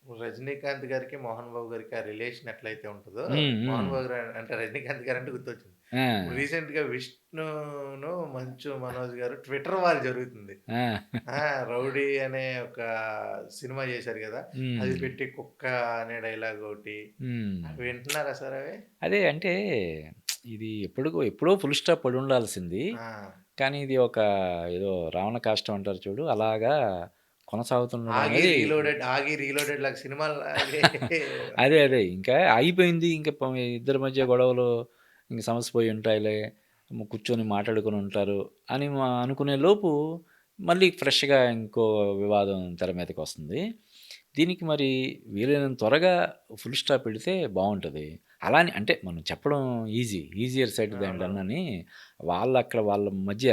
రజనీకాంత్ గారికి, మోహన్ బాబు గారికి ఆ రిలేషన్ ఎట్లయితే ఉంటదో, హ్మ్. హ్మ్. మోహన్ బాబు గారు అంటే రజనీకాంత్ గారంటే గుర్తొచ్చింది. ఇప్పుడు ఆ! రీసెంట్‌గా విష్ణును, మంచు మనోజ్ గారు ట్విట్టర్ వార్ జరుగుతుంది. ఆ! ఆ! 'రౌడీ' అనే ఒక సినిమా చేశారు గదా! అది హ్మ్. పెట్టి కుక్క అనే డైలాగ్ ఒకటి. హ్మ్. అవి వింటున్నారా సార్ అవి? అదే అంటే ఇది ఎప్పుడో ఫుల్ స్టాప్ పడుండాల్సింది. ఆ! కానీ ఇది ఒక ఏదో రావణ కాష్టం అంటారు చూడు అలాగా కొనసాగుతుండడం 'ఆగి అనేది రీలోడెడ్', 'ఆగి రీలోడెడ్' లాగా సినిమాల్లాగే అదే. ఇంకా అయిపోయింది. ఇంక ఇద్దరి మధ్య గొడవలు ఇంక సమస్య పోయి ఉంటాయిలే. కూర్చొని మాట్లాడుకొని ఉంటారు అని అనుకునే లోపు మళ్ళీ ఫ్రెష్‌గా ఇంకో వివాదం తెర మీదకొస్తుంది. దీనికి మరి వీలైనంత త్వరగా ఫుల్ స్టాప్ పెడితే బావుంటది. అలా అని అంటే మనం చెప్పడం ఈజియర్ సెడ్ దాన్ డన్ అవునవును. అని వాళ్ళ మధ్య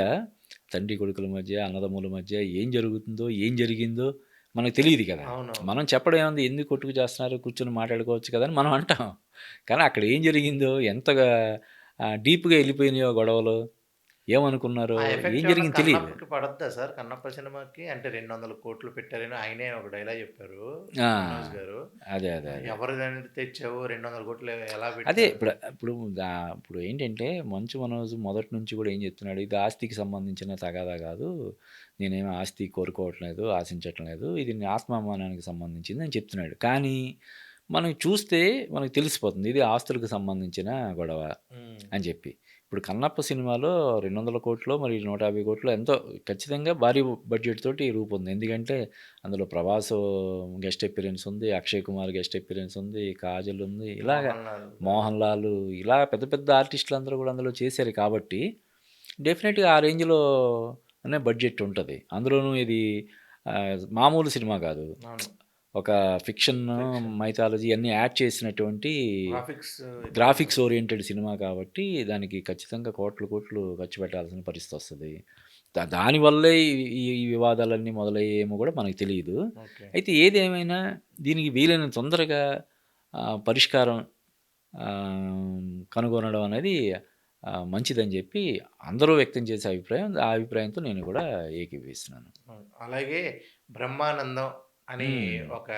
తండ్రి కొడుకుల మధ్య, అన్నదమ్ముల మధ్య ఏం జరుగుతుందో, ఏం జరిగిందో మనకు తెలీదు కదా! అవునవును. మనం చెప్పడం ఏముంది ఎందుకు కొట్టుకు చేస్తున్నారు కూర్చొని మాట్లాడుకోవచ్చు కదా! అని మనం అంటాం. కానీ అక్కడ ఏం జరిగిందో ఎంతగా డీప్‌గా ఎళ్ళిపోయినాయో గొడవలు, ఏమనుకున్నారో, ఆ ఏం ఎఫెక్ట్ ఏమన్నా జరిగిందో తెలీదు. కన్నప్పకి పడద్దా సార్? 'కన్నప్ప' సినిమాకి అంటే 200,00,00,000 పెట్టారని ఆయనే ఒక డైలాగ్ చెప్పారు. మనోజ్ ఆ! గారు. అదే. ఎవరిదని తెచ్చావు 200,00,00,000 ఎలా అదే పెట్టావు? ఇప్పుడు ఏంటంటే 'మంచు మనోజ్' మొదటి నుంచి కూడా ఏం చెప్తున్నాడు, ఇది ఆస్తికి సంబంధించిన తగాదా కాదు. నేనేమి ఆస్తి కోరుకోవట్లేదు, ఆశించట్లేదు. ఇది నా ఆత్మాభిమానానికి సంబంధించింది అని చెప్తున్నాడు. కానీ మనం చూస్తే మనకు తెలిసిపోతుంది. ఇది ఆస్తులకు సంబంధించిన గొడవ హ్మ్. అని చెప్పి. ఇప్పుడు 'కన్నప్ప' సినిమాలో 200,00,00,000 మరి 150,00,00,000 ఎంతో ఖచ్చితంగా భారీ బడ్జెట్ తోటి రూపొంది. ఎందుకంటే అందులో 'ప్రభాస్' గెస్ట్ అపియరెన్స్ ఉంది. 'అక్షయ్ కుమార్' గెస్ట్ అపియరెన్స్ ఉంది. 'కాజల్' ఉంది. ఇలాగ 'మోహన్ లాల్' గారు. 'మోహన్ లాల్' ఇలా పెద్ద పెద్ద ఆర్టిస్టులందరూ గూడా అందులో చేశారు కాబట్టి, డెఫినెట్‌గా ఆ రేంజ్‌లోనే బడ్జెట్ ఉంటది. అందులోనూ ఇది మామూలు సినిమా గాదు. అవును. ఒక ఫిక్షన్, ఫిక్షన్. మైథాలజీ అన్నీ యాడ్ చేసినటువంటి గ్రాఫిక్స్ గ్రాఫిక్స్ ఎక్కువుంటది. ఓరియెంటెడ్ సినిమా కాబట్టి, దానికి ఖచ్చితంగా కోట్లు, కోట్లు ఖర్చు పెట్టాల్సిన పరిస్థితొస్తది. దానివల్లే ఈ వివాదాలన్నీ మొదలయ్యాయేమో గూడా మనకు తెలీదు. ఓకే. అయితే ఏదేమైనా దీనికి వీలైనంత తొందరగా పరిష్కారం కనుగొనడం అనేది మంచిదని జెప్పి అందరూ వ్యక్తం చేసే అభిప్రాయం. ఆ అభిప్రాయంతో నేను కూడా ఏకీభవిస్తున్నాను. అవును. అలాగే 'బ్రహ్మానందం' అని హ్మ్. ఒక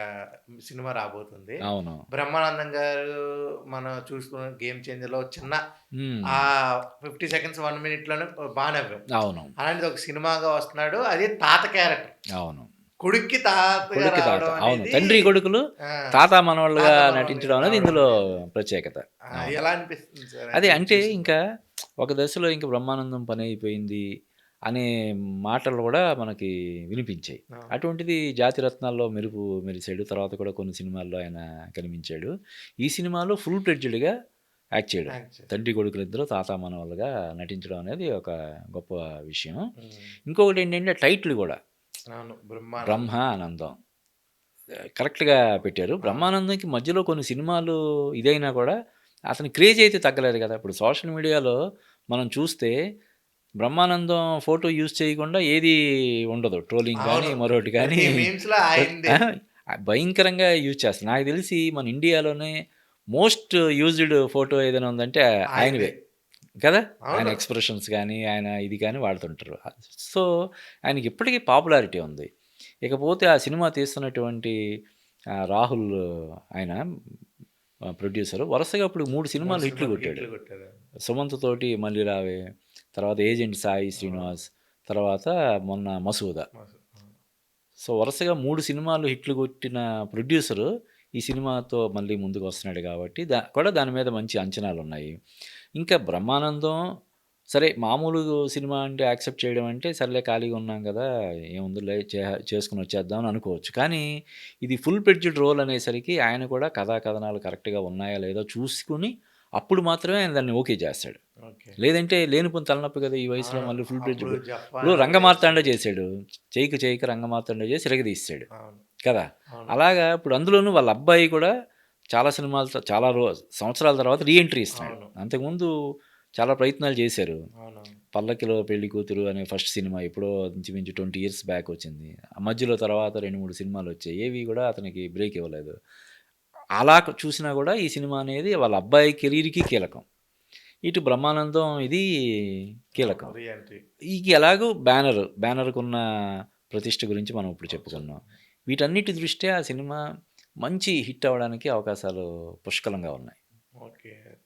సినిమా రాబోతుంది. అవును. 'బ్రహ్మానందం' గారు మనం చూసుకున్న 'గేమ్ చేంజర్‌లో' చిన్న హ్మ్. 50 సెకండ్స్, 1 మినిట్‌లోనే బా నవ్వాం. అవును. అలాంటిది ఒక సినిమాగా వస్తున్నాడు. అది తాత క్యారెక్టర్. అవును. కొడుక్కి తాతగా కొడుక్కి తాత. రావడం అవును. అనేది తండ్రి కొడుకులు ఆ! తాత మనవళ్ళుగా తాత మనవళ్ళుగా నటించడం అనేది రావడం ఇందులో అనేది ప్రత్యేకత. అవును. ఎలా అనిపిస్తుంది సార్ అదే అది అంటే చూసినప్పుడు? ఇంకా ఒక దశలో ఇంక బ్రహ్మానందం పనయిపోయింది అనే మాటలు గూడా మనకి వినిపించాయి. అవును. అటువంటిది 'జాతిరత్నాల్లో' మెరిసాడు. తర్వాత కూడా కొన్ని సినిమాల్లో ఆయన కనిపించాడు. ఈ సినిమాలో ఫుల్ ఫ్లెడ్జ్డ్‌గా యాక్ట్ చేయడం. యాక్ట్ చేశారు. తండ్రి కొడుకులిద్దరూ తాత మనవలుగా నటించడం అనేది ఒక గొప్ప విషయం. హ్మ్. ఇంకొకటేంటంటే టైటిల్ గూడా అవును. 'బ్రహ్మానందం.' 'బ్రహ్మానందం.' కరెక్ట్‌గా పెట్టారు. అవును. బ్రహ్మానందంకి మధ్యలో కొన్ని సినిమాలు ఇదైనా కూడా అతని క్రేజ్ అయితే తగ్గలేదు కదా! ఇప్పుడు సోషల్ మీడియాలో మనం చూస్తే బ్రహ్మానందం ఫోటో యూజ్ చేయకుండా ఏది ఉండదు. ట్రోలింగ్ గాని, అవును. మరోటి గాని ప్రతి మీమ్స్‌లో ఆయనదే. ఆ! భయంకరంగా యూజ్ చేస్తారు. నాకు తెలిసి మన ఇండియాలోనే మోస్ట్ యూజ్డ్ ఫోటో ఏదైనా ఉందంటే ఆయనదే. ఆయనవే. కదా! ఆయన అవును. ఎక్స్‌ప్రెషన్స్ గాని, ఆయన ఇది గాని వాడుతుంటారు. సో, ఆయనకి ఇప్పటికి పాపులారిటీ ఉంది. ఇకపోతే ఆ సినిమా తీస్తున్నటువంటి రాహుల్ ఆయన ప్రొడ్యూసర్ వరుసగా ఇప్పుడు 3 3 సినిమాలు హిట్లు సినిమాలు కొట్టాడు. హిట్లు కొట్టారు. 'సుమంత్' తోటి 'మళ్ళీ రావే', తర్వాత 'ఏజెంట్ సాయి అవును. శ్రీనివాస్', తర్వాత మొన్న 'మసూద'. మసు అవును. సో, వరుసగా 3 సినిమాలు హిట్లు కొట్టిన ప్రొడ్యూసరు ఈ సినిమాతో మళ్ళీ ముందుకొస్తున్నాడు గాబట్టి, కూడా దాని మీద మంచి అంచనాలున్నాయి. ఇంకా 'బ్రహ్మానందం' సరే మామూలు సినిమా అంటే యాక్సెప్ట్ చేయడం అంటే, సర్లే ఖాళీగా ఉన్నాం గదా! ఏముందిలే చేసుకొనొచ్చేద్దాం అని అనుకోవచ్చు. కానీ ఇది ఫుల్ ఫ్లెడ్జ్డ్ రోల్ అనేసరికి ఆయన కూడా కథా కథనాలు కరెక్ట్‌గా ఉన్నాయా లేదో చూసుకొని, అప్పుడు మాత్రమే ఆయన దాన్ని ఓకే చేస్తాడు. ఓకే. లేదంటే లేనిపోని తలనొప్పి కదా! ఈ వయసులో అవును. మళ్ళీ ఫుల్ ఫ్లెడ్జ్ అప్పుడు ఇప్పుడు 'జఫాన్' ఒకటి 'రంగమార్తాండ' చేసాడు. చేసాడు. 'చెయ్యికి రంగమార్తాండ' చేసి ఇరగదీసాడు. అవును. కదా! అవును. అలాగా ఇప్పుడు అందులోనూ వాళ్ళ అబ్బాయి కూడా చాలా సినిమాలతో చాలా సంవత్సరాల తర్వాత రీ ఎంట్రీ ఇస్తున్నాడు. అవును. అంతకుముందు చాలా ప్రయత్నాలు చేశారు. అవునవును. 'పల్లకిలో పెళ్ళికూతురు' అనే ఫస్ట్ సినిమా ఎప్పుడో ఇంచుమించు 20 ఇయర్స్ బ్యాక్ వచ్చింది. ఆ మధ్యలో తర్వాత 2, 3 సినిమాలొచ్చాయి. ఏవి కూడా అతనికి బ్రేక్ ఇవ్వలేదు. అలా చూసినా కూడా ఈ సినిమా అనేది వాళ్ళ అబ్బాయి కెరీర్‌కి కీలకం. ఇటు బ్రహ్మానందం ఇది అవును. కీలకం. Re entry. ఎలాగో బ్యానర్‌కున్న ప్రతిష్ఠ గురించి మనం ఇప్పుడు చెప్పుకున్నాం. చెప్పుకున్నాం. వీటన్నిటి దృష్ట్యా ఆ సినిమా మంచి హిట్ అవ్వడానికి అవకాశాలు పుష్కలంగా ఉన్నాయి.